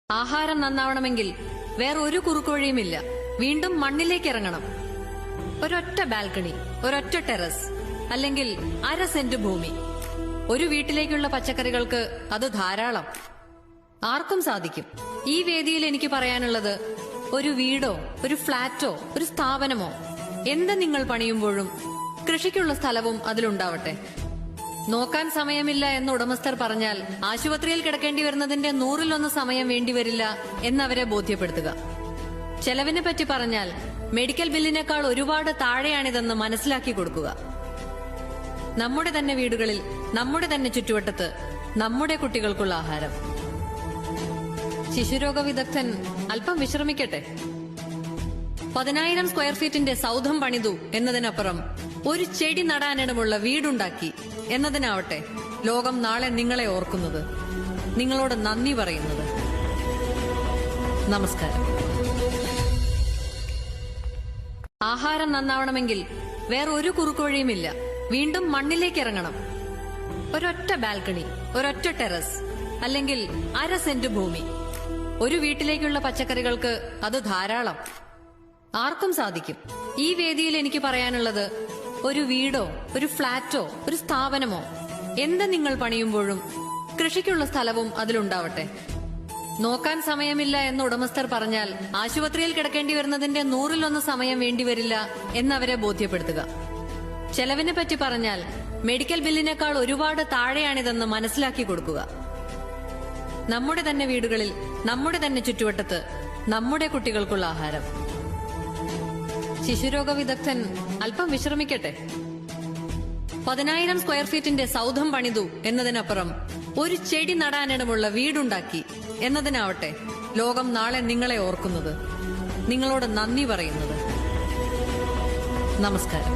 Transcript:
ആഹാരം നന്നാവണമെങ്കിൽ വേറെ ഒരു കുറുക്കുവഴിയുമില്ല. വീണ്ടും മണ്ണിലേക്ക് ഇറങ്ങണം. ഒരൊറ്റ ബാൽക്കണി, ഒരൊറ്റ ടെറസ്, അല്ലെങ്കിൽ 1/2 സെന്റ് ഭൂമി. ഒരു വീട്ടിലേക്കുള്ള പച്ചക്കറികൾക്ക് അത് ധാരാളം. ആർക്കും സാധിക്കും. ഈ വേദിയിൽ എനിക്ക് പറയാനുള്ളത്, ഒരു വീടോ ഒരു ഫ്ളാറ്റോ ഒരു സ്ഥാപനമോ എന്ത് നിങ്ങൾ പണിയുമ്പോഴും കൃഷിക്കുള്ള സ്ഥലവും അതിലുണ്ടാവട്ടെ. നോക്കാൻ സമയമില്ല എന്ന് ഉടമസ്ഥർ പറഞ്ഞാൽ ആശുപത്രിയിൽ കിടക്കേണ്ടി വരുന്നതിന്റെ 100-1 സമയം വേണ്ടിവരില്ല എന്നവരെ ബോധ്യപ്പെടുത്തുക. ചെലവിനെ പറ്റി പറഞ്ഞാൽ മെഡിക്കൽ ബില്ലിനേക്കാൾ ഒരുപാട് താഴെയാണിതെന്ന് മനസ്സിലാക്കി കൊടുക്കുക. നമ്മുടെ തന്നെ വീടുകളിൽ, നമ്മുടെ തന്നെ ചുറ്റുവട്ടത്ത്, നമ്മുടെ കുട്ടികൾക്കുള്ള ആഹാരം. ശിശുരോഗ വിദഗ്ധൻ അല്പം വിശ്രമിക്കട്ടെ. 10,000 സ്ക്വയർ ഫീറ്റിന്റെ സൗധം പണിതു എന്നതിനപ്പുറം ഒരു ചെടി നടാനിടമുള്ള വീടുണ്ടാക്കി എന്നതിനാവട്ടെ ലോകം നാളെ നിങ്ങളെ ഓർക്കുന്നത്, നിങ്ങളോട് നന്ദി പറയുന്നത്. നമസ്കാരം. ആഹാരം നന്നാവണമെങ്കിൽ വേറെ ഒരു കുറുക്കുവഴിയുമില്ല. വീണ്ടും മണ്ണിലേക്ക് ഇറങ്ങണം. ഒരൊറ്റ ബാൽക്കണി, ഒരൊറ്റ ടെറസ്, അല്ലെങ്കിൽ 1/2 സെന്റ് ഭൂമി. ഒരു വീട്ടിലേക്കുള്ള പച്ചക്കറികൾക്ക് അത് ധാരാളം. ആർക്കും സാധിക്കും. ഈ വേദിയിൽ എനിക്ക് പറയാനുള്ളത്, ഒരു വീടോ ഒരു ഫ്ളാറ്റോ ഒരു സ്ഥാപനമോ എന്ത് നിങ്ങൾ പണിയുമ്പോഴും കൃഷിക്കുള്ള സ്ഥലവും അതിലുണ്ടാവട്ടെ. നോക്കാൻ സമയമില്ല എന്ന് ഉടമസ്ഥർ പറഞ്ഞാൽ ആശുപത്രിയിൽ കിടക്കേണ്ടി വരുന്നതിന്റെ 100-1 സമയം വേണ്ടിവരില്ല എന്നവരെ ബോധ്യപ്പെടുത്തുക. ചെലവിനെ പറ്റി പറഞ്ഞാൽ മെഡിക്കൽ ബില്ലിനേക്കാൾ ഒരുപാട് താഴെയാണിതെന്ന് മനസ്സിലാക്കി കൊടുക്കുക. നമ്മുടെ തന്നെ വീടുകളിൽ, നമ്മുടെ തന്നെ ചുറ്റുവട്ടത്ത്, നമ്മുടെ കുട്ടികൾക്കുള്ള ആഹാരം. ശിശുരോഗ വിദഗ്ധൻ അല്പം വിശ്രമിക്കട്ടെ. 10,000 സ്ക്വയർ ഫീറ്റിന്റെ സൗധം പണിതു എന്നതിനപ്പുറം ഒരു ചെടി നടാനിടമുള്ള വീടുണ്ടാക്കി എന്നതിനാവട്ടെ ലോകം നാളെ നിങ്ങളെ ഓർക്കുന്നത്, നിങ്ങളോട് നന്ദി പറയുന്നത്. നമസ്കാരം.